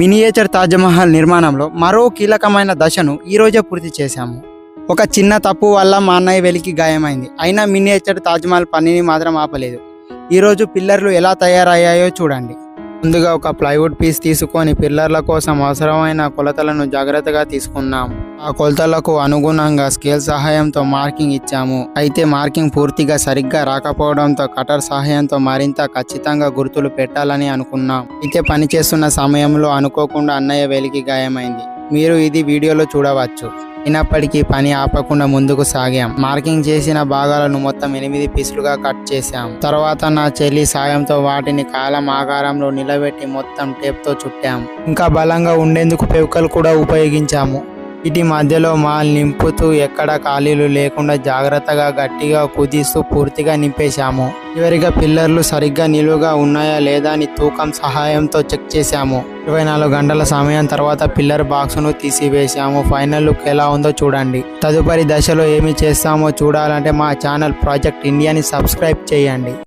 Miniature Taj Mahal నిర్మాణంలో మరో కీలకమైన దశను ఈరోజే పూర్తి చేశాము. ఒక చిన్న తప్పు వల్ల మా అన్నయ్య వెలికి గాయమైంది. అయినా మినియేచర్ తాజ్మహల్ పనిని మాత్రం ఆపలేదు. ఈరోజు పిల్లర్లు ఎలా తయారయ్యాయో చూడండి. ముందుగా ఒక ప్లైవుడ్ పీస్ తీసుకొని పిల్లర్ల కోసం అవసరమైన కొలతలను జాగ్రత్తగా తీసుకున్నాం. ఆ కొలతలకు అనుగుణంగా స్కేల్ సహాయంతో మార్కింగ్ ఇచ్చాము. అయితే మార్కింగ్ పూర్తిగా సరిగ్గా రాకపోవడంతో కటర్ సహాయంతో మరింత ఖచ్చితంగా గుర్తులు పెట్టాలని అనుకున్నాం. అయితే పనిచేస్తున్న సమయంలో అనుకోకుండా అన్నయ్య వేలికి గాయమైంది. మీరు ఇది వీడియోలో చూడవచ్చు. అయినప్పటికీ పని ఆపకుండా ముందుకు సాగాం. మార్కింగ్ చేసిన భాగాలను మొత్తం 8 పీసులుగా కట్ చేశాం. తర్వాత నా చెల్లి సాయంతో వాటిని కాలం ఆకారంలో నిలబెట్టి మొత్తం టేప్తో చుట్టాం. ఇంకా బలంగా ఉండేందుకు పెవికల్ కూడా ఉపయోగించాము. వీటి మధ్యలో మాల్ నింపుతూ ఎక్కడ ఖాళీలు లేకుండా జాగ్రత్తగా గట్టిగా కుదిస్తూ పూర్తిగా నింపేశాము. చివరిగా పిల్లర్లు సరిగ్గా నిలువుగా ఉన్నాయా లేదా అని తూకం సహాయంతో చెక్ చేశాము. 24 గంటల సమయం తర్వాత పిల్లర్ బాక్స్ను తీసివేశాము. ఫైనల్ లుక్ ఎలా ఉందో చూడండి. తదుపరి దశలో ఏమి చేస్తామో చూడాలంటే మా ఛానల్ ప్రాజెక్ట్ ఇండియాని సబ్స్క్రైబ్ చేయండి.